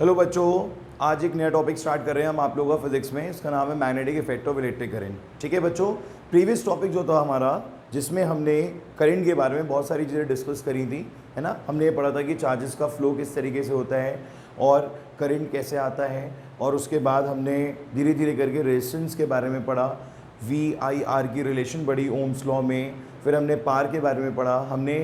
Hello बच्चों, आज एक नया टॉपिक स्टार्ट कर रहे हैं हम आप लोगों का फिजिक्स में। इसका नाम है magnetic effect of electric current. ठीक है बच्चों, प्रीवियस टॉपिक जो था हमारा, जिसमें हमने करंट के बारे में बहुत सारी चीज़ें डिस्कस करी थी, है ना। हमने ये पढ़ा था कि चार्जेस का फ्लो किस तरीके से होता है और करंट कैसे आता है, और उसके बाद हमने धीरे धीरे करके रेजिस्टेंस के बारे में पढ़ा, VIR की रिलेशन बढ़ी ओम्स लॉ में। फिर हमने पार के बारे में पढ़ा। हमने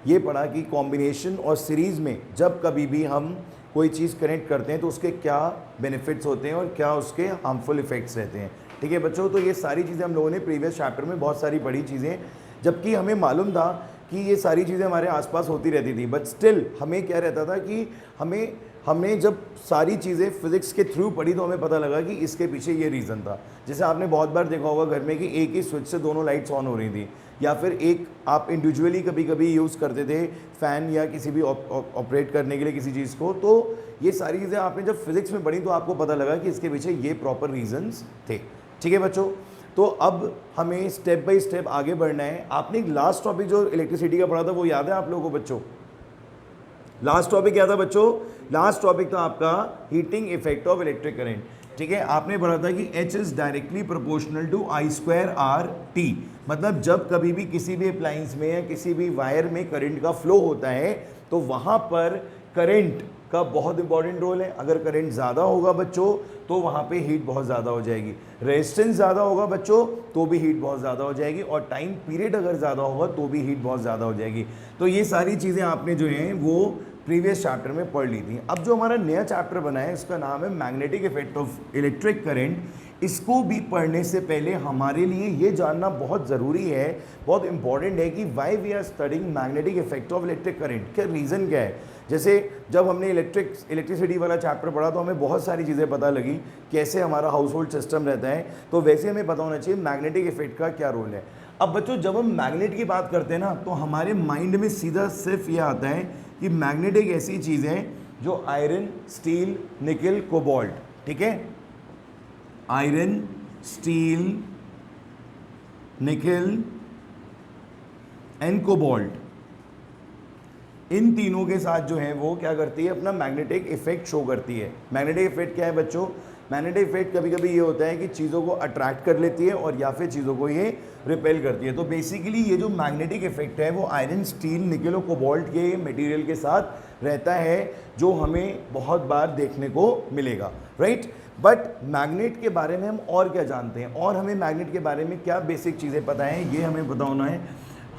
ये पढ़ा कि कॉम्बिनेशन और सीरीज़ में जब कभी भी हम कोई चीज़ कनेक्ट करते हैं तो उसके क्या बेनिफिट्स होते हैं और क्या उसके हार्मफुल इफेक्ट्स रहते हैं। ठीक है बच्चों, तो ये सारी चीज़ें हम लोगों ने प्रीवियस चैप्टर में बहुत सारी पढ़ी चीज़ें, जबकि हमें मालूम था कि ये सारी चीज़ें हमारे आसपास होती रहती थी, बट स्टिल हमें क्या रहता था कि हमने जब सारी चीज़ें फिज़िक्स के थ्रू पढ़ी तो हमें पता लगा कि इसके पीछे ये रीज़न था। जैसे आपने बहुत बार देखा होगा घर में कि एक ही स्विच से दोनों लाइट्स ऑन हो रही थी, या फिर एक आप इंडिविजुअली कभी कभी यूज़ करते थे फ़ैन या किसी भी ऑपरेट करने के लिए किसी चीज़ को। तो ये सारी चीज़ें आपने जब फिज़िक्स में पढ़ी तो आपको पता लगा कि इसके पीछे ये प्रॉपर रीजंस थे। ठीक है बच्चों, तो अब हमें स्टेप बाय स्टेप आगे बढ़ना है। आपने एक लास्ट टॉपिक जो इलेक्ट्रिसिटी का पढ़ा था वो याद है आप लोगों को बच्चों? लास्ट टॉपिक क्या था बच्चों? लास्ट टॉपिक था आपका heating effect of electric current. ठीक है, आपने पढ़ा था कि H is directly proportional to I²R_T। मतलब जब कभी भी किसी भी अप्लायंस में या किसी भी वायर में करंट का फ्लो होता है तो वहाँ पर करंट का बहुत इंपॉर्टेंट रोल है। अगर करंट ज़्यादा होगा बच्चों तो वहाँ पे हीट बहुत ज़्यादा हो जाएगी, रेजिस्टेंस ज़्यादा होगा बच्चों तो भी हीट बहुत ज़्यादा हो जाएगी, और टाइम पीरियड अगर ज़्यादा होगा तो भी हीट बहुत ज़्यादा हो जाएगी। तो ये सारी चीज़ें आपने जो हैं वो प्रीवियस चैप्टर में पढ़ ली थी। अब जो हमारा नया चैप्टर बना है इसका नाम है magnetic effect of electric current. इसको भी पढ़ने से पहले हमारे लिए ये जानना बहुत ज़रूरी है, बहुत इंपॉर्टेंट है कि why we are studying magnetic effect of electric current. क्या रीज़न क्या है? जैसे जब हमने इलेक्ट्रिसिटी वाला चैप्टर पढ़ा तो हमें बहुत सारी चीज़ें पता लगी, कैसे हमारा हाउस होल्ड सिस्टम रहता है, तो वैसे हमें पता होना चाहिए मैग्नेटिक इफेक्ट का क्या रोल है। अब बच्चों जब हम मैग्नेट की बात करते हैं ना तो हमारे माइंड में सीधा सिर्फ ये आता है कि मैग्नेट एक ऐसी चीज़ है जो आयरन, स्टील, निकल, कोबाल्ट, ठीक है, iron, steel, nickel and cobalt, इन तीनों के साथ जो है वो क्या करती है, अपना मैग्नेटिक इफेक्ट शो करती है। मैग्नेटिक इफेक्ट क्या है बच्चों? मैग्नेटिक इफेक्ट कभी कभी ये होता है कि चीज़ों को अट्रैक्ट कर लेती है और या फिर चीज़ों को ये रिपेल करती है। तो बेसिकली ये जो मैग्नेटिक इफेक्ट है वो आयरन, स्टील, निकल और कोबाल्ट के मटेरियल के साथ रहता है, जो हमें बहुत बार देखने को मिलेगा, राइट। बट मैग्नेट के बारे में हम और क्या जानते हैं, और हमें मैग्नेट के बारे में क्या बेसिक चीज़ें पता हैं, ये हमें पता होना है।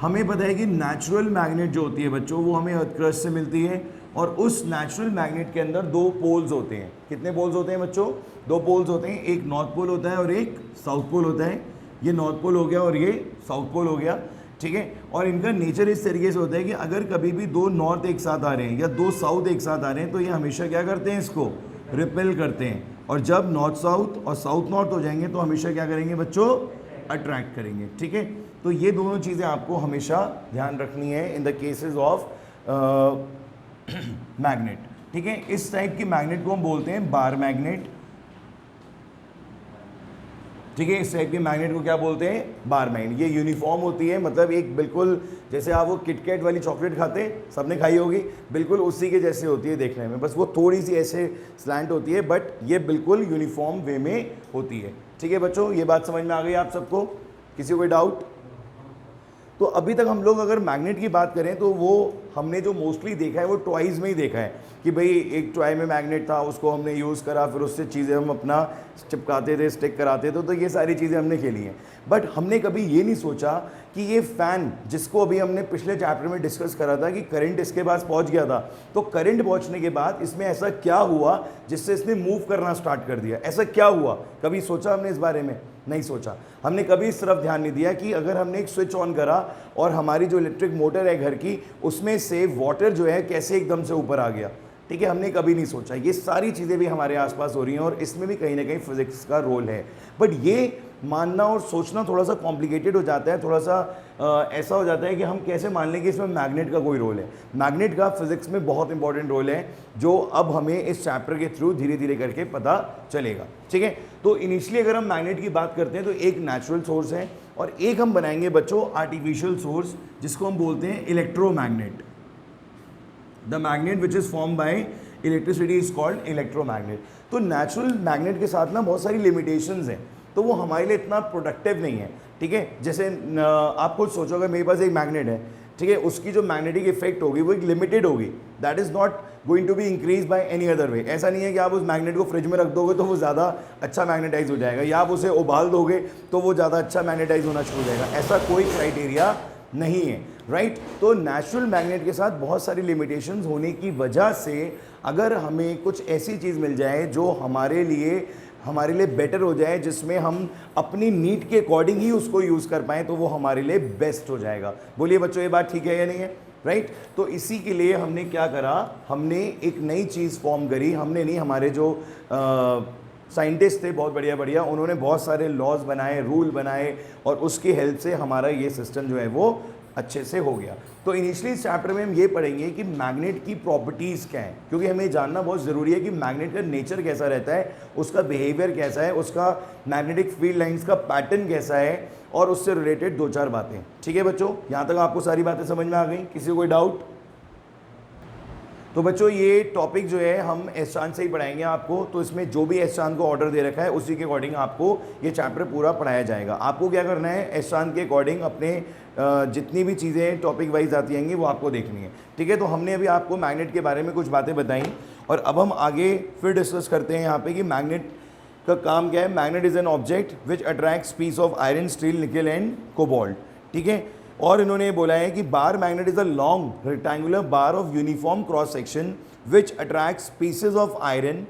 हमें पता है कि नेचुरल मैग्नेट जो होती है बच्चों वो हमें अर्थ क्रस्ट से मिलती है, और उस नेचुरल मैग्नेट के अंदर दो पोल्स होते हैं। कितने पोल्स होते हैं बच्चों? दो पोल्स होते हैं, एक नॉर्थ पोल होता है और एक साउथ पोल होता है। ये नॉर्थ पोल हो गया और ये साउथ पोल हो गया, ठीक है। और इनका नेचर इस तरीके से होता है कि अगर कभी भी दो नॉर्थ एक साथ आ रहे हैं या दो साउथ एक साथ आ रहे हैं तो ये हमेशा क्या करते हैं, इसको रिपेल करते हैं, और जब नॉर्थ साउथ और साउथ नॉर्थ हो जाएंगे तो हमेशा क्या करेंगे बच्चों? अट्रैक्ट करेंगे, ठीक है। तो ये दोनों चीज़ें आपको हमेशा ध्यान रखनी है in the cases of magnet, ठीक है। इस टाइप की मैग्नेट को हम बोलते हैं बार मैग्नेट, ठीक है। इस टाइप के मैग्नेट को क्या बोलते हैं? Bar magnet. ये यूनिफॉर्म होती है, मतलब एक बिल्कुल जैसे आप वो किटकैट वाली चॉकलेट खाते हैं, सबने खाई होगी, बिल्कुल उसी के जैसे होती है देखने में, बस वो थोड़ी सी ऐसे स्लैंट होती है, बट ये बिल्कुल यूनिफॉर्म वे में होती है, ठीक है बच्चों। ये बात समझ में आ गई आप सबको? किसी को कोई डाउट? तो अभी तक हम लोग अगर मैग्नेट की बात करें तो वो हमने जो मोस्टली देखा है वो टॉयज़ में ही देखा है कि भाई एक टॉय में मैग्नेट था, उसको हमने यूज़ करा, फिर उससे चीज़ें हम अपना चिपकाते थे, स्टिक कराते थे, तो ये सारी चीज़ें हमने खेली हैं। बट हमने कभी ये नहीं सोचा कि ये फ़ैन, जिसको अभी हमने पिछले चैप्टर में डिस्कस करा था कि करंट इसके पास पहुंच गया था, तो करंट पहुंचने के बाद इसमें ऐसा क्या हुआ जिससे इसने मूव करना स्टार्ट कर दिया? ऐसा क्या हुआ? कभी सोचा हमने इस बारे में? नहीं सोचा। हमने कभी इस तरफ ध्यान नहीं दिया कि अगर हमने एक स्विच ऑन करा और हमारी जो इलेक्ट्रिक मोटर है घर की, उसमें से वाटर जो है कैसे एकदम से ऊपर आ गया, ठीक है, हमने कभी नहीं सोचा। ये सारी चीज़ें भी हमारे आसपास हो रही हैं और इसमें भी कहीं ना कहीं फिजिक्स का रोल है। बट ये मानना और सोचना थोड़ा सा कॉम्प्लिकेटेड हो जाता है, थोड़ा सा ऐसा हो जाता है कि हम कैसे मान लें कि इसमें मैग्नेट का कोई रोल है। मैग्नेट का फिजिक्स में बहुत इंपॉर्टेंट रोल है, जो अब हमें इस चैप्टर के थ्रू धीरे धीरे करके पता चलेगा, ठीक है। तो इनिशियली अगर हम मैग्नेट की बात करते हैं तो एक नेचुरल सोर्स है और एक हम बनाएंगे बच्चों आर्टिफिशियल सोर्स, जिसको हम बोलते हैं electromagnet. The magnet which is form by electricity is called electromagnet. तो नेचुरल मैग्नेट के साथ ना बहुत सारी लिमिटेशंस हैं, तो वो हमारे लिए इतना प्रोडक्टिव नहीं है, ठीक है। जैसे आप खुद सोचोगे मेरे पास एक मैग्नेट है, ठीक है, उसकी जो मैग्नेटिक इफेक्ट होगी वो एक लिमिटेड होगी, that is not going to be increase by any other way. ऐसा नहीं है कि आप उस मैग्नेट को फ्रिज में रख दोगे तो वो ज़्यादा अच्छा मैग्नेटाइज हो जाएगा, या आप उसे उबाल दोगे तो वो ज़्यादा अच्छा मैग्नेटाइज होना शुरू हो जाएगा, ऐसा कोई क्राइटेरिया नहीं है, राइट। तो नेचुरल मैग्नेट के साथ बहुत सारी लिमिटेशंस होने की वजह से अगर हमें कुछ ऐसी चीज़ मिल जाए जो हमारे लिए बेटर हो जाए, जिसमें हम अपनी नीड के अकॉर्डिंग ही उसको यूज़ कर पाएँ, तो वो हमारे लिए बेस्ट हो जाएगा। बोलिए बच्चों, ये बात ठीक है या नहीं है, राइट। तो इसी के लिए हमने क्या करा, हमने एक नई चीज़ फॉर्म करी, हमने नहीं, हमारे जो साइंटिस्ट थे बहुत बढ़िया, उन्होंने बहुत सारे लॉज बनाए, रूल बनाए, और उसकी हेल्प से हमारा ये सिस्टम जो है वो अच्छे से हो गया। तो इनिशियली इस चैप्टर में हम ये पढ़ेंगे कि मैग्नेट की प्रॉपर्टीज़ क्या हैं, क्योंकि हमें जानना बहुत ज़रूरी है कि मैग्नेट का नेचर कैसा रहता है, उसका बिहेवियर कैसा है, उसका मैग्नेटिक फील्ड लाइंस का पैटर्न कैसा है, और उससे रिलेटेड 2-4 बातें। ठीक है बच्चों, यहाँ तक आपको सारी बातें समझ में आ गई? किसी को कोई डाउट? तो बच्चों ये टॉपिक जो है हम एस चांद से ही पढ़ाएंगे आपको, तो इसमें जो भी एस चांद को ऑर्डर दे रखा है उसी के अकॉर्डिंग आपको ये चैप्टर पूरा पढ़ाया जाएगा। आपको क्या करना है, एस चांद के अकॉर्डिंग अपने जितनी भी चीज़ें टॉपिक वाइज आती आएंगी वो आपको देखनी है, ठीक है। तो हमने अभी आपको मैग्नेट के बारे में कुछ बातें बताई, और अब हम आगे फिर डिस्कस करते हैं यहाँ पे कि मैग्नेट का काम क्या है। Magnet is an object which attracts piece of iron, steel, nickel and cobalt, ठीक है। और इन्होंने बोला है कि bar magnet is a long rectangular bar of uniform cross section which attracts pieces of iron,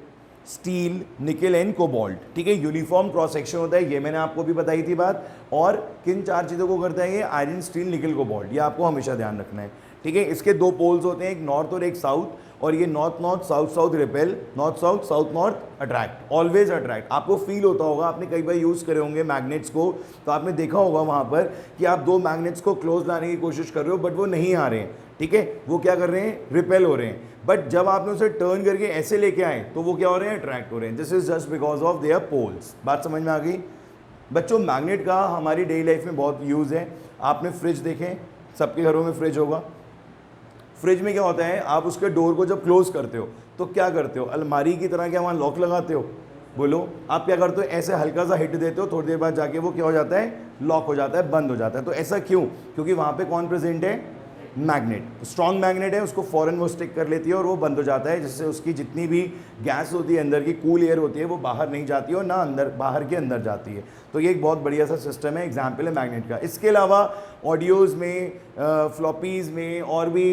steel, nickel and cobalt, ठीक है। Uniform cross section होता है, ये मैंने आपको भी बताई थी बात। और किन 4 चीज़ों को करता है ये, आयरन, स्टील, निकल, कोबाल्ट, ये आपको हमेशा ध्यान रखना है, ठीक है। इसके 2 पोल्स होते हैं, एक नॉर्थ और एक साउथ, और ये north north, south south repel, north south, south north attract, always attract. आपको फील होता होगा, आपने कई बार यूज़ करे होंगे मैग्नेट्स को, तो आपने देखा होगा वहाँ पर कि आप 2 मैग्नेट्स को क्लोज लाने की कोशिश कर रहे हो, बट वो नहीं आ रहे हैं, ठीक है, वो क्या कर रहे हैं, रिपेल हो रहे हैं। बट जब आपने उसे टर्न करके ऐसे लेके आए तो वो क्या हो रहे हैं, अट्रैक्ट हो रहे हैं। This is just because of their poles. बात समझ में आ गई बच्चों? मैग्नेट का हमारी डेली लाइफ में बहुत यूज़ है। आपने फ्रिज देखें, सबके घरों में फ्रिज होगा। फ्रिज में क्या होता है, आप उसके डोर को जब क्लोज करते हो तो क्या करते हो, अलमारी की तरह क्या वहाँ लॉक लगाते हो? बोलो, आप क्या करते हो, ऐसे हल्का सा हिट देते हो, थोड़ी देर बाद जाके वो क्या हो जाता है, लॉक हो जाता है, बंद हो जाता है। तो ऐसा क्यों? क्योंकि वहाँ पे कौन प्रेजेंट है, मैग्नेट। स्ट्रॉन्ग मैग्नेट है, उसको फॉरन वो स्टिक कर लेती है और वो बंद हो जाता है, जिससे उसकी जितनी भी गैस होती है अंदर की, कूल एयर होती है, वो बाहर नहीं जाती है और ना अंदर, बाहर के अंदर जाती है। तो ये एक बहुत बढ़िया सा सिस्टम है, एग्जाम्पल है मैग्नेट का। इसके अलावा ऑडियोज़ में, फ्लॉपीज़ में, और भी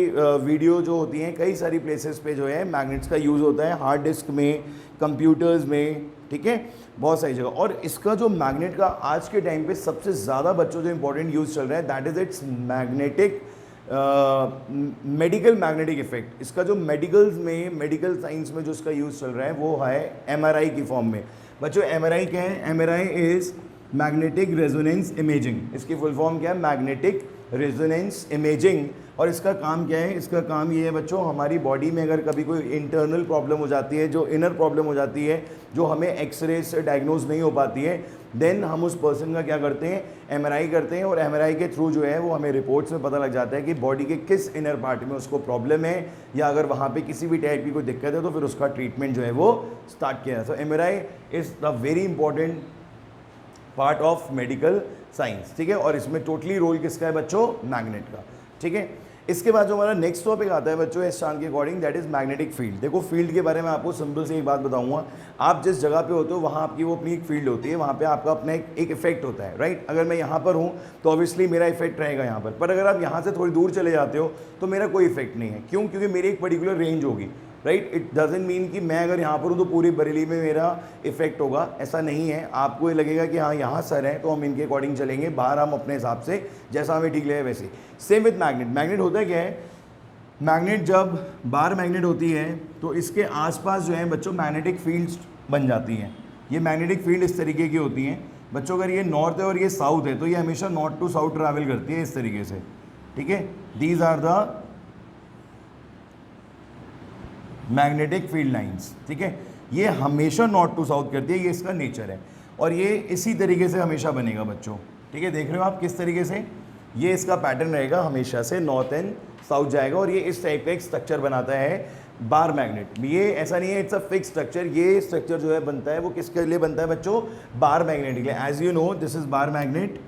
वीडियो जो होती हैं, कई सारी प्लेसेस पे जो है मैग्नेट्स का यूज़ होता है, हार्ड डिस्क में, कंप्यूटर्स में, ठीक है, बहुत सारी जगह। और इसका जो मैग्नेट का आज के टाइम पे सबसे ज़्यादा बच्चों जो इंपॉर्टेंट यूज़ चल रहा है, that is it's magnetic medical magnetic effect. इसका जो मेडिकल्स में, मेडिकल साइंस में जो इसका यूज़ चल रहा है वो है एमआरआई की फॉर्म में। बच्चों एमआरआई क्या है? MRI is magnetic resonance imaging. इसकी फुल फॉर्म क्या है? Magnetic resonance imaging. और इसका काम क्या है? इसका काम ये है बच्चों, हमारी बॉडी में अगर कभी कोई इंटरनल प्रॉब्लम हो जाती है, जो इनर प्रॉब्लम हो जाती है, जो हमें एक्सरे से डायग्नोज नहीं हो पाती है, देन हम उस पर्सन का क्या करते हैं, एमआरआई करते हैं। और एमआरआई के थ्रू जो है वो हमें रिपोर्ट्स में पता लग जाता है कि बॉडी के किस इनर पार्ट में उसको प्रॉब्लम है, या अगर वहाँ पे किसी भी टाइप की कोई दिक्कत है तो फिर उसका ट्रीटमेंट जो है वो स्टार्ट किया जाता है। So MRI is the very important part of medical science, ठीक है। और इसमें टोटली रोल किसका है बच्चों? मैग्नेट का, ठीक है। इसके बाद जो हमारा नेक्स्ट टॉपिक आता है बच्चों इस चांद के according, that is magnetic field. देखो फील्ड के बारे में आपको सिंपल से एक बात बताऊंगा, आप जिस जगह पे होते हो वहाँ आपकी वो अपनी एक फील्ड होती है, वहाँ पे आपका अपना एक इफेक्ट होता है, राइट। अगर मैं यहाँ पर हूँ तो ऑब्वियसली मेरा इफेक्ट रहेगा यहाँ पर अगर आप यहाँ से थोड़ी दूर चले जाते हो तो मेरा कोई इफेक्ट नहीं है। क्यों? क्योंकि मेरी एक पर्टिकुलर रेंज होगी, राइट। इट डजेंट मीन कि मैं अगर यहाँ पर हूँ तो पूरी बरेली में मेरा इफेक्ट होगा, ऐसा नहीं है। आपको ये लगेगा कि हाँ यहाँ सर है तो हम इनके अकॉर्डिंग चलेंगे, बाहर हम अपने हिसाब से जैसा हमें ठीक लगे वैसे। Same with magnet. मैग्नेट होता क्या है? मैग्नेट जब बार मैग्नेट होती है तो इसके आसपास जो है बच्चों मैग्नेटिक फील्ड्स बन जाती हैं। ये मैग्नेटिक फील्ड इस तरीके की होती हैं बच्चों। अगर ये नॉर्थ है और ये साउथ है तो ये हमेशा नॉर्थ टू साउथ ट्रैवल करती है इस तरीके से, ठीक है। These are the magnetic field lines, ठीक है। ये हमेशा नॉर्थ टू साउथ करती है, ये इसका नेचर है। और ये इसी तरीके से हमेशा बनेगा बच्चों, ठीक है। देख रहे हो आप किस तरीके से ये इसका पैटर्न रहेगा, हमेशा से नॉर्थ एंड साउथ जाएगा। और ये इस टाइप का एक स्ट्रक्चर बनाता है बार मैग्नेट। ये ऐसा नहीं है इट्स अ फिक्स स्ट्रक्चर, ये स्ट्रक्चर जो है बनता है वो किसके लिए बनता है बच्चों, बार मैग्नेट के लिए। As you know this is bar magnet,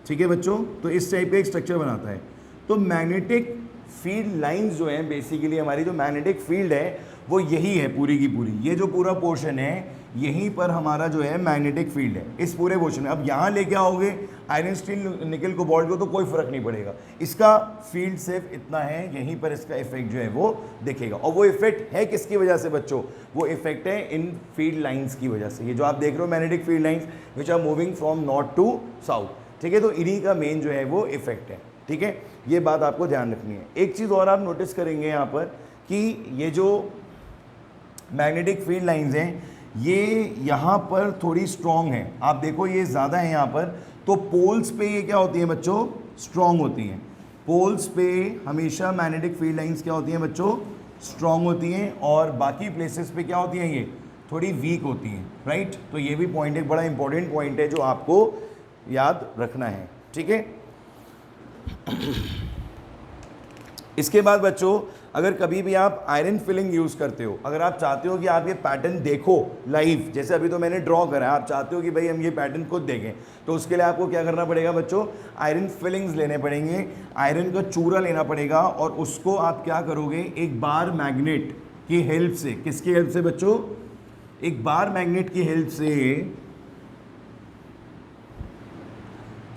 ठीक है बच्चों। तो इस टाइप का एक स्ट्रक्चर बनाता है। तो मैग्नेटिक फील्ड लाइंस जो है बेसिकली हमारी जो मैग्नेटिक फील्ड है वो यही है पूरी की पूरी, ये जो पूरा पोर्शन है यहीं पर हमारा जो है मैग्नेटिक फील्ड है, इस पूरे पोर्शन में। अब यहाँ लेके आओगे आयरन स्टील निकल कोबाल्ट को तो कोई फर्क नहीं पड़ेगा, इसका फील्ड सिर्फ इतना है, यहीं पर इसका इफेक्ट जो है वो दिखेगा। और वो इफेक्ट है किसकी वजह से बच्चों, वो इफेक्ट है इन फील्ड लाइंस की वजह से। ये जो आप देख रहे हो magnetic field lines which are moving from north to south, ठीक है। तो इन्हीं का मेन जो है वो इफेक्ट है, ठीक है। ये बात आपको ध्यान रखनी है। एक चीज़ और आप नोटिस करेंगे यहाँ पर कि ये जो मैग्नेटिक फील्ड लाइंस हैं ये यहाँ पर थोड़ी स्ट्रॉन्ग है, आप देखो ये ज़्यादा है यहाँ पर। तो पोल्स पे ये क्या होती है बच्चों, स्ट्रॉन्ग होती हैं। पोल्स पे हमेशा मैग्नेटिक फील्ड लाइंस क्या होती हैं बच्चों, स्ट्रॉन्ग होती हैं, और बाकी प्लेसेस पे क्या होती हैं, ये थोड़ी वीक होती हैं, राइट। तो ये भी पॉइंट एक बड़ा इंपॉर्टेंट पॉइंट है जो आपको याद रखना है, ठीक है। इसके बाद बच्चों अगर कभी भी आप आयरन फिलिंग यूज़ करते हो, अगर आप चाहते हो कि आप ये पैटर्न देखो लाइव, जैसे अभी तो मैंने ड्रॉ करा है, आप चाहते हो कि भाई हम ये पैटर्न खुद देखें, तो उसके लिए आपको क्या करना पड़ेगा बच्चों, आयरन फिलिंग्स लेने पड़ेंगे, आयरन का चूरा लेना पड़ेगा, और उसको आप क्या करोगे, एक बार मैग्नेट की हेल्प से, किसकी हेल्प से बच्चों, एक बार मैग्नेट की हेल्प से,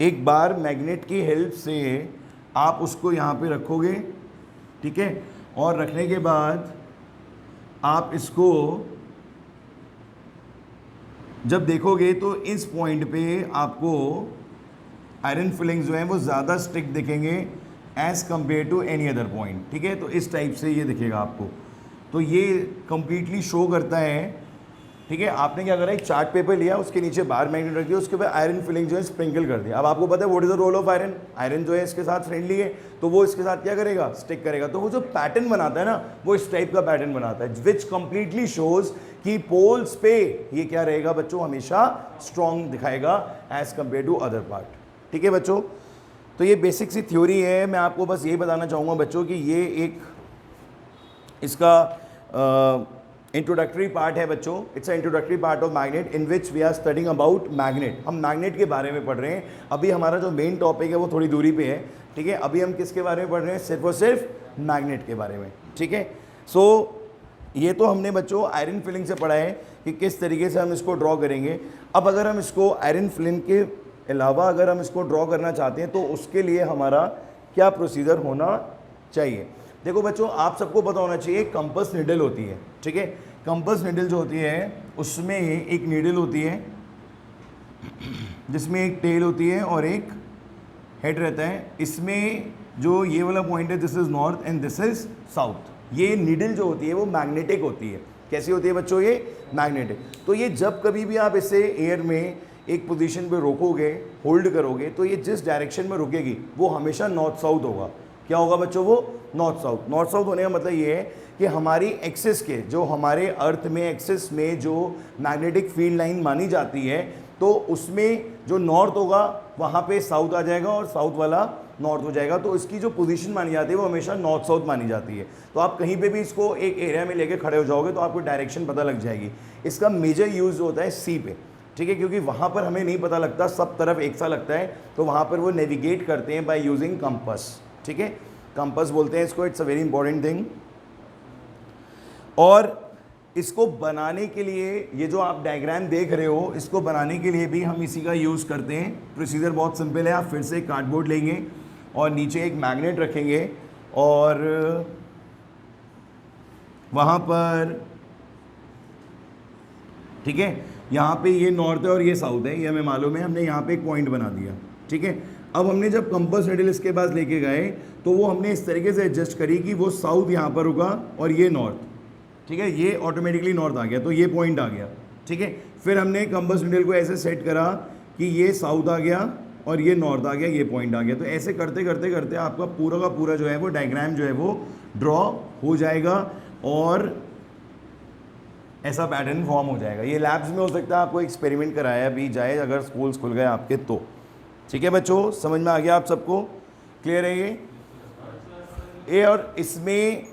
एक बार मैग्नेट की हेल्प से आप उसको यहाँ पे रखोगे, ठीक है। और रखने के बाद आप इसको जब देखोगे तो इस पॉइंट पे आपको आयरन फिलिंग्स जो हैं वो ज़्यादा स्टिक दिखेंगे as compare to any other point, ठीक है। तो इस टाइप से ये दिखेगा आपको। तो ये कंप्लीटली शो करता है, ठीक है। आपने क्या करा, एक चार्ट पेपर लिया, उसके नीचे बार मैग्नेट रख दिया, उसके बाद आयरन फिलिंग जो है स्प्रिंकल कर दिया। अब आपको पता है what is the role of iron, iron जो है इसके साथ फ्रेंडली है, तो वो इसके साथ क्या करेगा, स्टिक करेगा। तो वो जो पैटर्न बनाता है ना, वो इस टाइप का पैटर्न बनाता है, विच कंप्लीटली शोज कि पोल्स पे ये क्या रहेगा बच्चों, हमेशा स्ट्रॉन्ग दिखाएगा as compare to other part, ठीक है बच्चों। तो ये बेसिक सी थ्योरी है। मैं आपको बस ये बताना चाहूँगा बच्चों कि ये एक इसका इंट्रोडक्टरी पार्ट है बच्चों। It's a introductory part of magnet in which we are studying about magnet. हम मैग्नेट के बारे में पढ़ रहे हैं। अभी हमारा जो मेन टॉपिक है वो थोड़ी दूरी पे है, ठीक है। अभी हम किसके बारे में पढ़ रहे हैं, सिर्फ और सिर्फ मैग्नेट के बारे में, ठीक है। सो ये तो हमने बच्चों आयरन फिलिंग से पढ़ा है कि किस तरीके से हम इसको ड्रॉ करेंगे। अब अगर हम इसको आयरन फिलिंग के अलावा अगर हम इसको ड्रॉ करना चाहते हैं तो उसके लिए हमारा क्या प्रोसीजर होना चाहिए। देखो बच्चों, आप सबको पता होना चाहिए कंपास नीडल होती है, ठीक है। कंपास नीडल जो होती है उसमें एक नीडल होती है जिसमें एक टेल होती है और एक हेड रहता है। इसमें जो ये वाला पॉइंट है this is north and this is south. ये नीडल जो होती है वो मैग्नेटिक होती है। कैसी होती है बच्चों, ये मैग्नेटिक। तो ये जब कभी भी आप इसे एयर में एक पोजीशन पे रोकोगे, होल्ड करोगे, तो ये जिस डायरेक्शन में रुकेगी वो हमेशा नॉर्थ साउथ होगा। क्या होगा बच्चों, वो नॉर्थ साउथ। नॉर्थ साउथ होने का मतलब ये है कि हमारी एक्सिस के, जो हमारे अर्थ में एक्सिस में जो मैग्नेटिक फील्ड लाइन मानी जाती है, तो उसमें जो नॉर्थ होगा वहाँ पे साउथ आ जाएगा और साउथ वाला नॉर्थ हो जाएगा। तो इसकी जो पोजीशन मानी जाती है वो हमेशा नॉर्थ साउथ मानी जाती है। तो आप कहीं पे भी इसको एक एरिया में लेके खड़े हो जाओगे तो आपको डायरेक्शन पता लग जाएगी। इसका मेजर यूज़ होता है सी पे, ठीक है, क्योंकि वहाँ पर हमें नहीं पता लगता, सब तरफ एक सा लगता है, तो वहाँ पर वो नेविगेट करते हैं बाय यूजिंग कंपास, ठीक है। कंपास बोलते हैं इसको। It's a very important thing. और इसको बनाने के लिए, ये जो आप डायग्राम देख रहे हो, इसको बनाने के लिए भी हम इसी का यूज़ करते हैं। प्रोसीजर बहुत सिंपल है। आप फिर से कार्डबोर्ड लेंगे और नीचे एक मैग्नेट रखेंगे और वहाँ पर, ठीक है, यहाँ पे ये नॉर्थ है और ये साउथ है, ये हमें मालूम है। हमने यहाँ पे एक पॉइंट बना दिया, ठीक है। अब हमने जब कंपास नीडल इसके पास लेके गए तो वो हमने इस तरीके से एडजस्ट करी कि वो साउथ यहाँ पर होगा और ये नॉर्थ, ठीक है। ये ऑटोमेटिकली नॉर्थ आ गया, तो ये पॉइंट आ गया, ठीक है। फिर हमने कंपास नीडल को ऐसे सेट करा कि ये साउथ आ गया और ये नॉर्थ आ गया, ये पॉइंट आ गया। तो ऐसे करते करते करते आपका पूरा का पूरा जो है वो डायग्राम जो है वो ड्रॉ हो जाएगा और ऐसा पैटर्न फॉर्म हो जाएगा। ये लैब्स में हो सकता है, आपको एक्सपेरिमेंट कराया भी जाए अगर स्कूल्स खुल गए आपके तो, ठीक है बच्चों। समझ में आ गया आप सबको, क्लियर है ये। और इसमें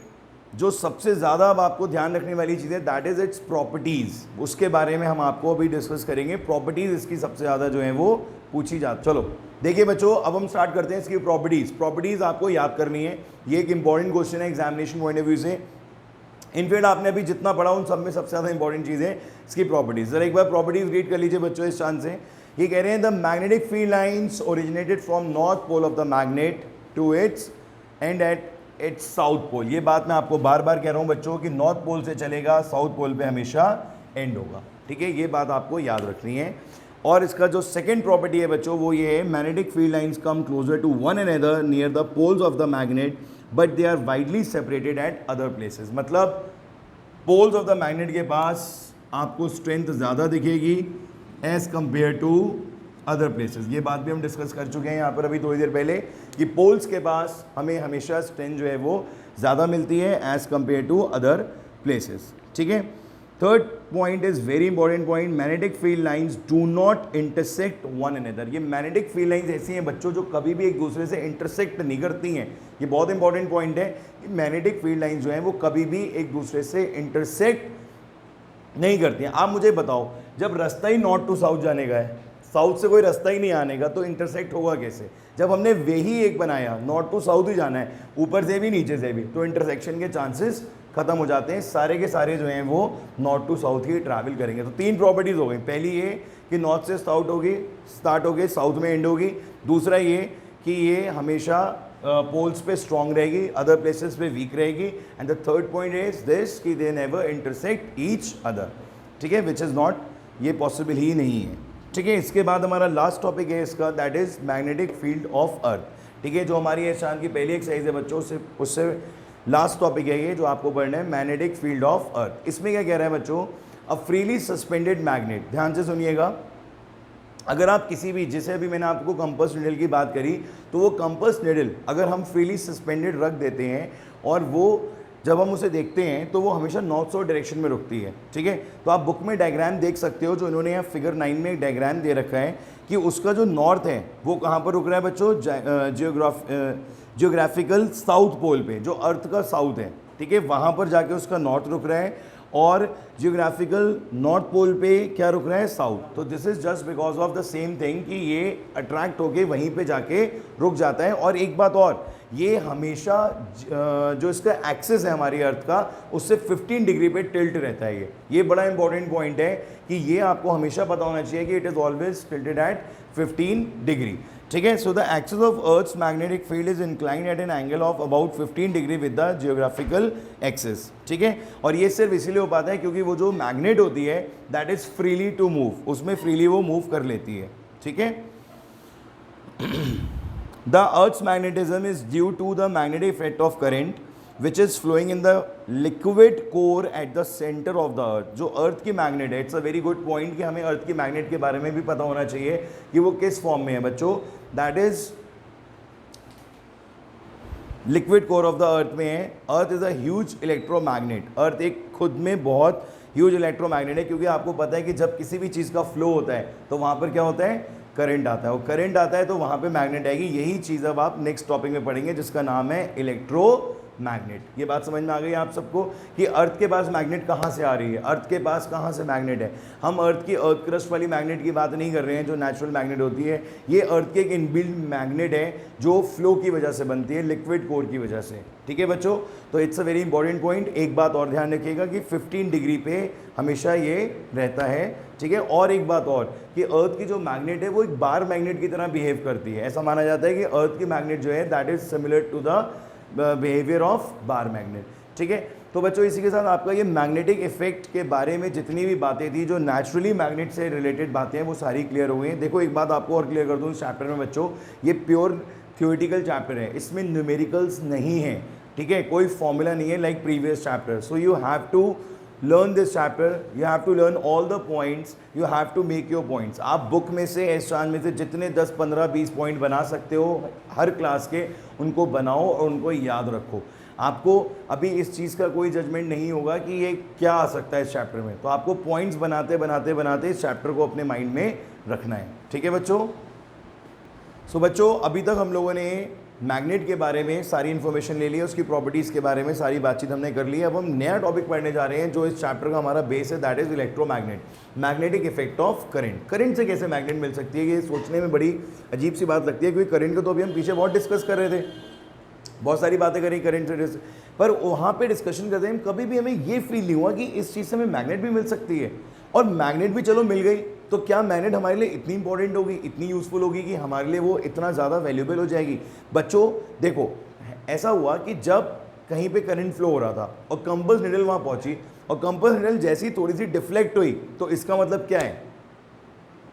जो सबसे ज़्यादा अब आपको ध्यान रखने वाली चीज़ है दैट इज़ इट्स प्रॉपर्टीज़, उसके बारे में हम आपको अभी डिस्कस करेंगे। प्रॉपर्टीज़ इसकी सबसे ज़्यादा जो है वो पूछी जाती। चलो देखिए बच्चों, अब हम स्टार्ट करते हैं इसकी प्रॉपर्टीज़ आपको याद करनी है। ये एक इंपॉर्टेंट क्वेश्चन है एग्जामिनेशन पॉइंट ऑफ व्यू से। इनफैक्ट आपने अभी जितना पढ़ा उन सब में सबसे ज़्यादा इंपॉर्टेंट चीज़ है इसकी प्रॉपर्टीज़। जरा एक बार प्रॉपर्टीज़ रीड कर लीजिए बच्चों इस चांस से। ये कह रहे हैं the magnetic field lines originated from north pole of the magnet to its end at its south pole. ये बात मैं आपको बार बार कह रहा हूँ बच्चों कि नॉर्थ पोल से चलेगा, साउथ पोल पे हमेशा एंड होगा। ठीक है, ये बात आपको याद रखनी है। और इसका जो सेकंड प्रॉपर्टी है बच्चों वो ये है, magnetic field lines come closer to one another near the poles of the magnet but they are widely separated at other places. मतलब पोल्स ऑफ द मैग्नेट के पास आपको स्ट्रेंथ ज़्यादा दिखेगी as compare to other places. ये बात भी हम डिस्कस कर चुके हैं यहाँ पर अभी थोड़ी देर पहले कि पोल्स के पास हमें हमेशा स्ट्रेंथ जो है वो ज़्यादा मिलती है as compare to other places. ठीक है, third point is very important point, magnetic field lines do not intersect one another. ये मैग्नेटिक फील्ड लाइंस ऐसी हैं बच्चों जो कभी भी एक दूसरे से इंटरसेक्ट नहीं करती हैं। ये बहुत इंपॉर्टेंट पॉइंट है कि मैग्नेटिक फील्ड लाइंस जो हैं वो कभी भी एक दूसरे से इंटरसेक्ट नहीं करती हैं। आप मुझे बताओ, जब रास्ता ही नॉर्थ टू साउथ जाने का है, साउथ से कोई रास्ता ही नहीं आने का, तो इंटरसेक्ट होगा कैसे? जब हमने वे ही एक बनाया, नॉर्थ टू साउथ ही जाना है, ऊपर से भी नीचे से भी, तो इंटरसेक्शन के चांसेस खत्म हो जाते हैं। सारे के सारे जो हैं वो नॉर्थ टू साउथ ही ट्रैवल करेंगे। तो तीन प्रॉपर्टीज़ हो गई। पहली ये कि नॉर्थ से साउथ होगी, स्टार्ट होगी, साउथ में एंड होगी। दूसरा ये कि ये हमेशा पोल्स पे स्ट्रॉन्ग रहेगी, अदर प्लेसेस पे वीक रहेगी। And the third point is this कि they never intersect each other. ठीक है, विच इज़ नॉट, ये पॉसिबल ही नहीं है। ठीक है, इसके बाद हमारा लास्ट टॉपिक है इसका, that is magnetic field of earth. ठीक है, जो हमारी इस चांद की पहली एक्सरसाइज है बच्चों, उससे लास्ट टॉपिक है ये जो आपको पढ़ना है, मैग्नेटिक फील्ड ऑफ अर्थ। इसमें क्या कह रहा है बच्चों, अ फ्रीली सस्पेंडेड मैग्नेट। ध्यान से सुनिएगा, अगर आप किसी भी, जैसे अभी मैंने आपको कंपास निडल की बात करी, तो वो कंपास निडल अगर हम फ्रीली सस्पेंडेड रख देते हैं और वो जब हम उसे देखते हैं तो वो हमेशा नॉर्थ साउथ डायरेक्शन में रुकती है। ठीक है, तो आप बुक में डायग्राम देख सकते हो, जो इन्होंने यहाँ फिगर 9 में एक डायग्राम दे रखा है कि उसका जो नॉर्थ है वो कहाँ पर रुक रहा है बच्चों, जियोग्राफिकल साउथ पोल पे, जो अर्थ का साउथ है। ठीक है, वहाँ पर जाके उसका नॉर्थ रुक रहा है, और जियोग्राफिकल नॉर्थ पोल पे क्या रुक रहा है, साउथ। तो this is just because of the same thing कि ये अट्रैक्ट होके वहीं पे जाके रुक जाता है। और एक बात और, ये हमेशा जो इसका एक्सिस है हमारी अर्थ का, उससे 15 डिग्री पे टिल्ट रहता है। ये बड़ा इंपॉर्टेंट पॉइंट है कि ये आपको हमेशा पता होना चाहिए कि it is always tilted at 15 degree. ठीक है, so the axis of earth's magnetic field is inclined at an angle of about 15 degree with the geographical axis. ठीक है, और ये सिर्फ इसीलिए हो पाता है क्योंकि वो जो मैग्नेट होती है that is freely to move, उसमें फ्रीली वो मूव कर लेती है। ठीक है, the earth's magnetism is due to the magnetic effect of current which is flowing in the liquid core at the center of the earth। जो अर्थ की magnet है, it's a very good point कि हमें अर्थ की मैग्नेट के बारे में भी पता होना चाहिए कि वो किस फॉर्म में है बच्चों। That is liquid core of the earth में है। Earth is a huge electromagnet. Earth एक खुद में बहुत ह्यूज इलेक्ट्रोमैग्नेट है, क्योंकि आपको पता है कि जब किसी भी चीज़ का फ्लो होता है तो वहाँ पर क्या होता है, करंट आता है, और करंट आता है तो वहाँ पे मैग्नेट आएगी। यही चीज़ अब आप नेक्स्ट टॉपिक में पढ़ेंगे जिसका नाम है इलेक्ट्रोमैग्नेट। ये बात समझ में आ गई आप सबको कि अर्थ के पास मैग्नेट कहाँ से आ रही है, अर्थ के पास कहाँ से मैग्नेट है। हम अर्थ क्रस्ट वाली मैग्नेट की बात नहीं कर रहे हैं जो नेचुरल मैग्नेट होती है। ये अर्थ के एक इनबिल्ट मैग्नेट है जो फ्लो की वजह से बनती है, लिक्विड कोर की वजह से। ठीक है बच्चों, तो it's a very important point. एक बात और ध्यान रखिएगा कि 15 डिग्री पे हमेशा ये रहता है। ठीक है, और एक बात और कि अर्थ की जो मैग्नेट है वो एक बार मैग्नेट की तरह बिहेव करती है। ऐसा माना जाता है कि अर्थ की मैग्नेट जो है that is similar to the behaviour of bar magnet. ठीक है, तो बच्चों इसी के साथ आपका ये मैग्नेटिक इफेक्ट के बारे में जितनी भी बातें थी, जो नेचुरली मैग्नेट से रिलेटेड बातें हैं, वो सारी क्लियर हो गई हैं। देखो एक बात आपको और क्लियर कर दूँ इस चैप्टर में बच्चों, ये प्योर थ्योरेटिकल चैप्टर है, इसमें न्यूमेरिकल्स नहीं है। ठीक है, कोई फॉर्मूला नहीं है like previous chapter. So you have to learn this chapter, you have to learn all the points, you have to make your points। आप बुक में से, इस चांद में से जितने 10, 15, 20 पॉइंट बना सकते हो हर क्लास के, उनको बनाओ और उनको याद रखो। आपको अभी इस चीज़ का कोई जजमेंट नहीं होगा कि ये क्या आ सकता है इस चैप्टर में, तो आपको पॉइंट्स बनाते बनाते बनाते इस चैप्टर को अपने माइंड में रखना है। ठीक है बच्चों, सो बच्चों अभी तक हम लोगों ने मैग्नेट के बारे में सारी इन्फॉर्मेशन ले ली है, उसकी प्रॉपर्टीज़ के बारे में सारी बातचीत हमने कर ली है। अब हम नया टॉपिक पढ़ने जा रहे हैं जो इस चैप्टर का हमारा बेस है, that is electromagnet, magnetic effect of current. Current से कैसे मैग्नेट मिल सकती है, ये सोचने में बड़ी अजीब सी बात लगती है, क्योंकि करंट को तो अभी हम पीछे बहुत डिस्कस कर रहे थे, बहुत सारी बातें करी करंट से, पर वहाँ पे डिस्कशन करते हैं कभी भी हमें ये फील नहीं हुआ कि इस चीज़ से हमें मैग्नेट भी मिल सकती है। और मैग्नेट भी चलो मिल गई, तो क्या मैग्नेट हमारे लिए इतनी इंपॉर्टेंट होगी, इतनी यूज़फुल होगी कि हमारे लिए वो इतना ज़्यादा वैल्यूएबल हो जाएगी। बच्चों देखो, ऐसा हुआ कि जब कहीं पे करंट फ्लो हो रहा था और कंपस निडल वहाँ पहुँची, और कंपस निडल जैसी थोड़ी सी डिफ्लेक्ट हुई, तो इसका मतलब क्या है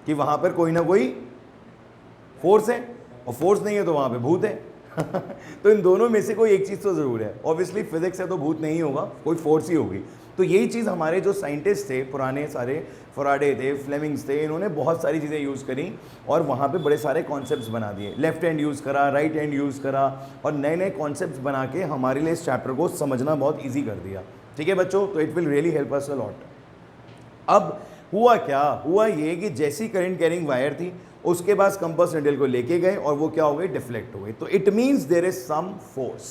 कि वहाँ पर कोई ना कोई फोर्स है, और फोर्स नहीं है तो वहाँ पर भूत है। तो इन दोनों में से कोई एक चीज़ तो ज़रूर है, ऑब्वियसली फिजिक्स है तो भूत नहीं होगा, कोई फोर्स ही होगी। तो यही चीज़ हमारे जो साइंटिस्ट थे पुराने, सारे फराडे थे, फ्लेमिंग्स थे, इन्होंने बहुत सारी चीज़ें यूज़ करी और वहाँ पे बड़े सारे कॉन्सेप्ट्स बना दिए। लेफ्ट हैंड यूज़ करा, राइट हैंड यूज़ करा, और नए नए कॉन्सेप्ट्स बना के हमारे लिए इस चैप्टर को समझना बहुत ईजी कर दिया। ठीक है बच्चों, तो it will really help us a lot. अब हुआ क्या, हुआ ये कि जैसी करंट कैरिंग वायर थी, उसके बाद कंपास निडल को लेके गए और वो क्या हो गई, डिफ्लेक्ट हो गई। तो it means there is some force.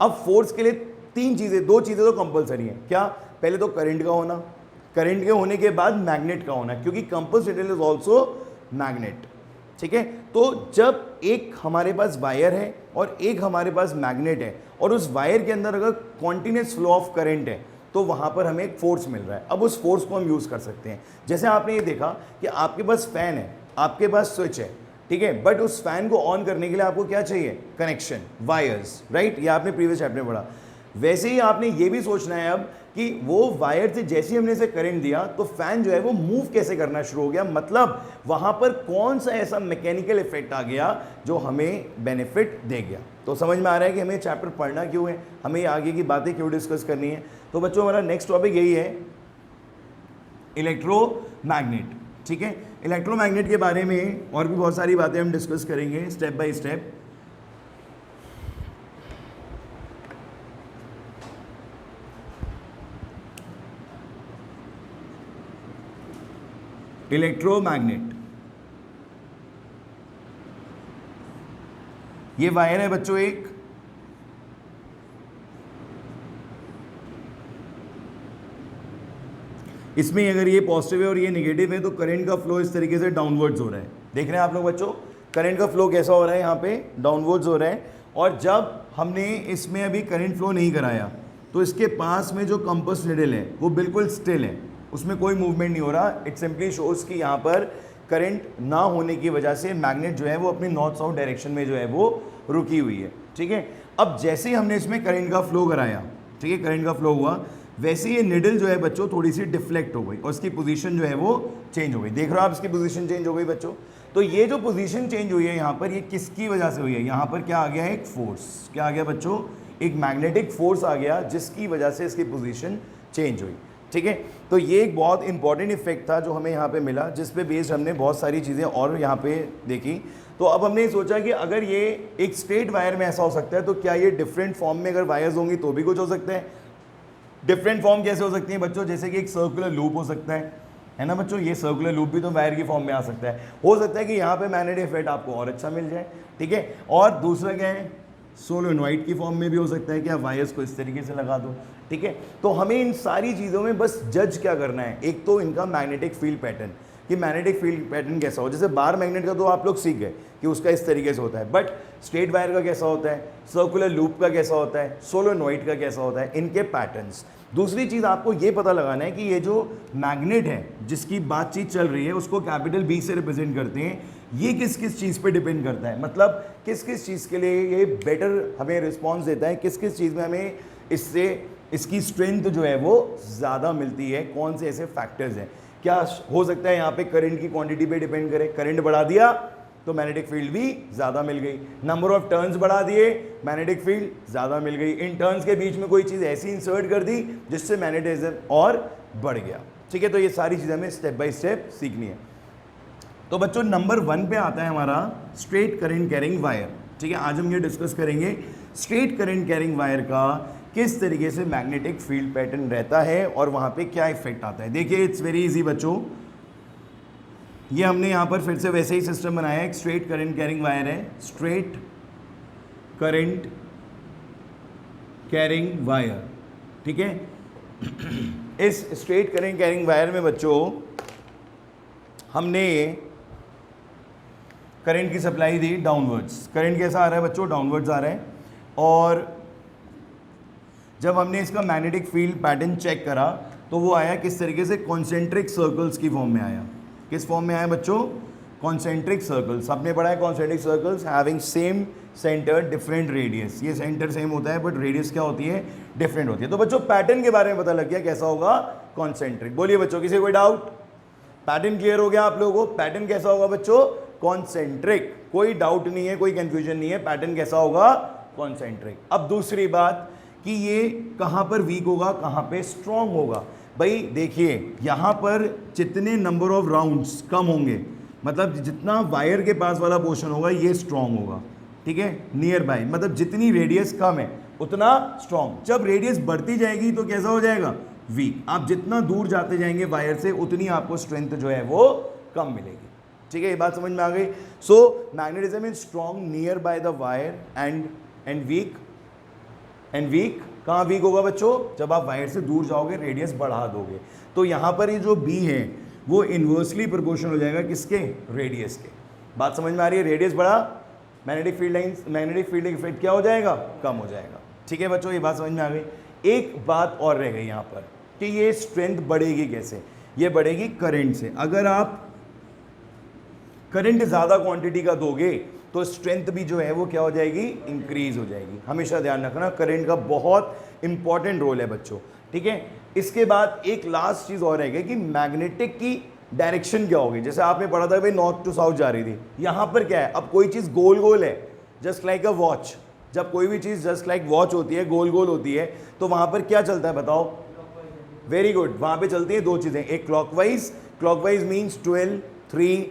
अब फोर्स के लिए तीन चीज़ें, दो चीज़ें तो कंपलसरी हैं। क्या, पहले तो करंट का होना, करंट के होने के बाद मैग्नेट का होना, क्योंकि compass needle is also magnet. ठीक है, तो जब एक हमारे पास वायर है और एक हमारे पास मैग्नेट है, और उस वायर के अंदर अगर कॉन्टिन्यूस फ्लो ऑफ करंट है, तो वहाँ पर हमें एक फोर्स मिल रहा है। अब उस फोर्स को हम यूज़ कर सकते हैं। जैसे आपने ये देखा कि आपके पास फैन है, आपके पास स्विच है, ठीक है, बट उस फैन को ऑन करने के लिए आपको क्या चाहिए, कनेक्शन, वायर्स, राइट। ये आपने प्रीवियस चैप्टर में पढ़ा। वैसे ही आपने ये भी सोचना है अब कि वो वायर से जैसे ही हमने इसे करंट दिया, तो फैन जो है वो मूव कैसे करना शुरू हो गया, मतलब वहाँ पर कौन सा ऐसा मैकेनिकल इफेक्ट आ गया जो हमें बेनिफिट दे गया। तो समझ में आ रहा है कि हमें चैप्टर पढ़ना क्यों है, हमें आगे की बातें क्यों डिस्कस करनी है। तो बच्चों हमारा नेक्स्ट टॉपिक यही है, इलेक्ट्रोमैग्नेट। ठीक है, इलेक्ट्रोमैग्नेट के बारे में और भी बहुत सारी बातें हम डिस्कस करेंगे स्टेप बाय स्टेप। इलेक्ट्रोमैग्नेट, ये वायर है बच्चों एक, इसमें अगर ये पॉजिटिव है और ये नेगेटिव है, तो करंट का फ्लो इस तरीके से डाउनवर्ड्स हो रहा है। देख रहे हैं आप लोग बच्चों, करंट का फ्लो कैसा हो रहा है, यहाँ पे डाउनवर्ड्स हो रहा है। और जब हमने इसमें अभी करंट फ्लो नहीं कराया, तो इसके पास में जो कंपास निडल है वो बिल्कुल स्टिल है, उसमें कोई मूवमेंट नहीं हो रहा। इट सिंपली शोज कि यहाँ पर करंट ना होने की वजह से मैग्नेट जो है वो अपनी नॉर्थ साउथ डायरेक्शन में जो है वो रुकी हुई है। ठीक है, अब जैसे ही हमने इसमें करंट का फ्लो कराया, ठीक है, करंट का फ्लो हुआ, वैसे ये निडल जो है बच्चों थोड़ी सी डिफ्लेक्ट हो गई और इसकी पोजीशन जो है वो चेंज हो गई। देख रहे हो आप, इसकी पोजीशन चेंज हो गई बच्चों। तो ये जो पोजीशन चेंज हुई है यहाँ पर, ये किसकी वजह से हुई है, यहाँ पर क्या आ गया है, एक फोर्स। क्या आ गया बच्चों, एक मैग्नेटिक फोर्स आ गया, जिसकी वजह से इसकी पोजीशन चेंज हुई। ठीक है, तो ये एक बहुत इंपॉर्टेंट इफेक्ट था जो हमें यहाँ पे मिला, जिस पे बेस्ड हमने बहुत सारी चीज़ें और यहाँ पे देखी। तो अब हमने सोचा कि अगर ये एक स्ट्रेट वायर में ऐसा हो सकता है, तो क्या ये डिफरेंट फॉर्म में अगर वायर्स होंगी तो भी कुछ हो सकता है। डिफरेंट फॉर्म कैसे हो सकती है बच्चों, जैसे कि एक सर्कुलर लूप हो सकता है ना बच्चों, ये सर्कुलर लूप भी तो वायर की फॉर्म में आ सकता है। हो सकता है कि यहाँ पे मैग्नेटिक इफेक्ट आपको और अच्छा मिल जाए। ठीक है, और दूसरा क्या है, सोलेनॉइड की फॉर्म में भी हो सकता है कि आप वायर्स को इस तरीके से लगा दो। ठीक है, तो हमें इन सारी चीज़ों में बस जज क्या करना है, एक तो इनका मैग्नेटिक फील्ड पैटर्न, कि मैग्नेटिक फील्ड पैटर्न कैसा हो। जैसे बार मैग्नेट का तो आप लोग सीख गए कि उसका इस तरीके से होता है, बट स्ट्रेट वायर का कैसा होता है, सर्कुलर लूप का कैसा होता है, सोलेनॉइड का कैसा होता है, इनके पैटर्न्स। दूसरी चीज़ आपको ये पता लगाना है कि ये जो मैग्नेट है जिसकी बातचीत चल रही है, उसको कैपिटल बी से रिप्रेजेंट करते हैं, ये किस किस चीज़ पे डिपेंड करता है, मतलब किस किस चीज़ के लिए ये बेटर हमें रिस्पॉन्स देता है, किस किस चीज़ में हमें इससे इसकी स्ट्रेंथ जो है वो ज़्यादा मिलती है, कौन से ऐसे फैक्टर्स हैं। क्या हो सकता है यहाँ पे करंट की क्वांटिटी पे डिपेंड करे, करंट बढ़ा दिया तो मैग्नेटिक फील्ड भी ज़्यादा मिल गई, नंबर ऑफ टर्न्स बढ़ा दिए मैग्नेटिक फील्ड ज़्यादा मिल गई, इन टर्न्स के बीच में कोई चीज़ ऐसी इंसर्ट कर दी जिससे मैग्नेटिज्म और बढ़ गया। ठीक है, तो ये सारी चीज़ें हमें स्टेप बाय स्टेप सीखनी है। तो बच्चों नंबर 1 पे आता है हमारा स्ट्रेट करंट कैरिंग वायर। ठीक है, आज हम ये डिस्कस करेंगे स्ट्रेट करंट कैरिंग वायर का किस तरीके से मैग्नेटिक फील्ड पैटर्न रहता है और वहाँ पे क्या इफेक्ट आता है। देखिए इट्स वेरी इजी बच्चों, ये हमने यहाँ पर फिर से वैसे ही सिस्टम बनाया है, एक स्ट्रेट करंट कैरिंग वायर है, स्ट्रेट करंट कैरिंग वायर, ठीक है। इस स्ट्रेट करंट कैरिंग वायर में बच्चों हमने करंट की सप्लाई दी डाउनवर्ड्स। करंट कैसा आ रहा है बच्चों? डाउनवर्ड्स आ रहा है। और जब हमने इसका मैग्नेटिक फील्ड पैटर्न चेक करा तो वो आया किस तरीके से? कॉन्सेंट्रिक सर्कल्स की फॉर्म में आया। किस फॉर्म में आया बच्चों? Concentric circles. आपने पढ़ा है concentric circles having same centre different radius. ये सेंटर सेम होता है बट रेडियस क्या होती है? डिफरेंट होती है। तो बच्चों पैटर्न के बारे में पता लग गया कैसा होगा? कॉन्सेंट्रिक। बोलिए बच्चों, किसी कोई डाउट? पैटर्न क्लियर हो गया आप लोगों को? पैटर्न कैसा होगा बच्चों? कॉन्सेंट्रिक। कोई डाउट नहीं है, कोई कंफ्यूजन नहीं है, पैटर्न कैसा होगा? कॉन्सेंट्रिक। अब दूसरी बात कि ये कहां पर वीक होगा, कहां पे स्ट्रांग होगा। भाई देखिए, यहां पर जितने नंबर ऑफ राउंड्स कम होंगे, मतलब जितना वायर के पास वाला पोर्शन होगा ये स्ट्रांग होगा, ठीक है। नियर बाय मतलब जितनी रेडियस कम है उतना स्ट्रांग। जब रेडियस बढ़ती जाएगी तो कैसा हो जाएगा? वीक। आप जितना दूर जाते जाएंगे वायर से उतनी आपको स्ट्रेंथ जो है वो कम मिलेगी, ठीक है। ये बात समझ में आ गई? So magnetism is strong near by the wire and weak. And weak कहाँ वीक होगा बच्चों? जब आप वायर से दूर जाओगे, रेडियस बढ़ा दोगे। तो यहाँ पर ये जो बी है वो इन्वर्सली प्रोपोर्शनल हो जाएगा किसके? रेडियस के। बात समझ में आ रही है? रेडियस बढ़ा, magnetic field lines, magnetic field effect क्या हो जाएगा? कम हो जाएगा, ठीक है बच्चों। ये बात समझ में आ गई। एक बात और रह गई यहाँ पर कि ये स्ट्रेंथ बढ़ेगी कैसे? ये बढ़ेगी करंट से। अगर आप करंट ज़्यादा क्वांटिटी का दोगे तो स्ट्रेंथ भी जो है वो क्या हो जाएगी? इंक्रीज हो जाएगी। हमेशा ध्यान रखना, करंट का बहुत इंपॉर्टेंट रोल है बच्चों, ठीक है। इसके बाद एक लास्ट चीज़ और रहेगी कि मैग्नेटिक की डायरेक्शन क्या होगी। जैसे आपने पढ़ा था भाई नॉर्थ टू साउथ जा रही थी, यहाँ पर क्या है? अब कोई चीज़ गोल गोल है, जस्ट लाइक अ वॉच। जब कोई भी चीज़ जस्ट लाइक वॉच होती है, गोल गोल होती है, तो वहाँ पर क्या चलता है बताओ? Very good. वहाँ पे चलती है दो चीज़ें, एक clockwise, clockwise means 12, 3,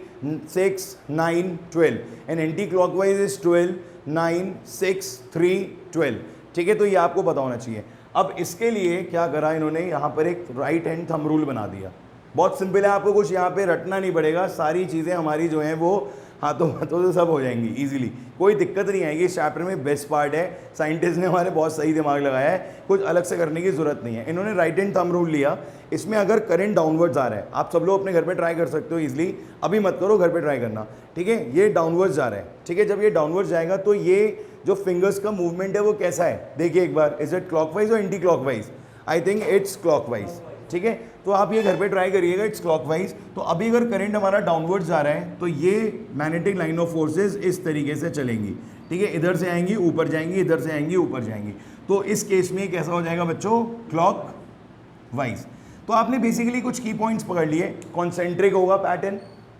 6, 9, 12 and anti clockwise is 12, 9, 6, 3, 12, ठीक है। तो ये आपको पता होना चाहिए। अब इसके लिए क्या करा इन्होंने? यहाँ पर एक राइट हैंड थंब रूल बना दिया। बहुत सिंपल है, आपको कुछ यहाँ पे रटना नहीं पड़ेगा। सारी चीज़ें हमारी जो हैं वो हाथों हाथों से सब हो जाएंगी इजीली, कोई दिक्कत नहीं आएगी। इस चैप्टर में बेस्ट पार्ट है, साइंटिस्ट ने हमारे बहुत सही दिमाग लगाया है, कुछ अलग से करने की जरूरत नहीं है। इन्होंने राइट हैंड थंब रूल लिया। इसमें अगर करंट डाउनवर्ड्स आ रहा है, आप सब लोग अपने घर पे ट्राई कर सकते हो इजीली, अभी मत करो, घर पे ट्राई करना, ठीक है। ये डाउनवर्ड्स जा रहा है, ठीक है। जब ये डाउनवर्ड्स जाएगा तो ये जो फिंगर्स का मूवमेंट है वो कैसा है? देखिए एक बार, इज इट क्लॉकवाइज और anti clockwise? I think it's clockwise, ठीक है। तो आप ये घर पे ट्राई करिएगा, इट्स क्लॉकवाइज। तो अभी अगर करंट हमारा डाउनवर्ड्स जा रहा है तो ये मैग्नेटिक लाइन ऑफ फोर्सेस इस तरीके से चलेंगी, ठीक है। इधर से आएंगी ऊपर जाएंगी, इधर से आएंगी ऊपर जाएंगी। तो इस केस में कैसा हो जाएगा बच्चों? क्लॉकवाइज। तो आपने बेसिकली कुछ की पॉइंट्स पकड़ लिए। कॉन्सेंट्रिक होगा पैटर्न,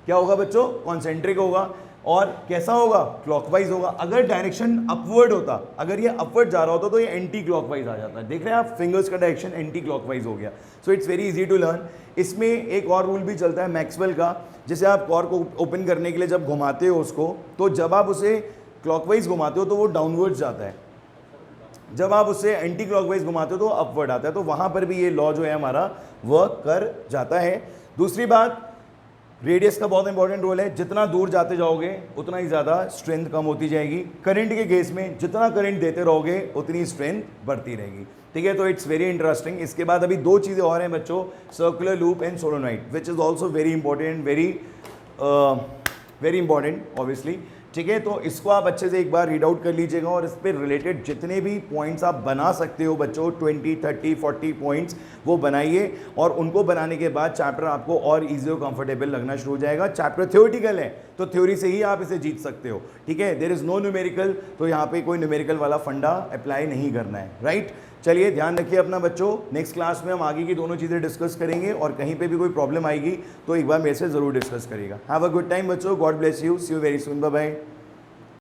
क्या होगा बच्चों? कॉन्सेंट्रिक होगा। और कैसा होगा? क्लॉकवाइज होगा। अगर डायरेक्शन अपवर्ड होता, अगर ये अपवर्ड जा रहा होता तो ये एंटी क्लॉकवाइज आ जाता है। देख रहे हैं आप, फिंगर्स का डायरेक्शन एंटी क्लॉकवाइज हो गया। So it's very easy to learn. इसमें एक और रूल भी चलता है मैक्सवेल का, जैसे आप कॉर्क को ओपन करने के लिए जब घुमाते हो उसको, तो जब आप उसे क्लॉकवाइज घुमाते हो तो वो डाउनवर्ड्स जाता है, जब आप उसे एंटी क्लॉकवाइज घुमाते हो तो अपवर्ड आता है। तो वहां पर भी ये लॉ जो है हमारा वर्क कर जाता है। दूसरी बात, रेडियस का बहुत इंपॉर्टेंट रोल है। जितना दूर जाते जाओगे उतना ही ज़्यादा स्ट्रेंथ कम होती जाएगी। करंट के केस में जितना करंट देते रहोगे उतनी स्ट्रेंथ बढ़ती रहेगी, ठीक है। तो इट्स वेरी इंटरेस्टिंग। इसके बाद अभी दो चीज़ें और हैं बच्चों, circular loop and solenoid, which is also very important, very important obviously, ठीक है। तो इसको आप अच्छे से एक बार रीड आउट कर लीजिएगा और इस पर रिलेटेड जितने भी पॉइंट्स आप बना सकते हो बच्चों, 20, 30, 40 पॉइंट्स वो बनाइए। और उनको बनाने के बाद चैप्टर आपको और ईजी और कंफर्टेबल लगना शुरू हो जाएगा। चैप्टर थ्योरेटिकल है तो थ्योरी से ही आप इसे जीत सकते हो, ठीक है। देयर इज़ नो न्यूमेरिकल, तो यहाँ पे कोई न्यूमेरिकल वाला फंडा अप्लाई नहीं करना है, राइट। चलिए ध्यान रखिए अपना बच्चों। नेक्स्ट क्लास में हम आगे की दोनों चीज़ें डिस्कस करेंगे और कहीं पे भी कोई प्रॉब्लम आएगी तो एक बार मेरे से ज़रूर डिस्कस करिएगा। हैव अ गुड टाइम बच्चों, God bless you, see you very soon, bye bye.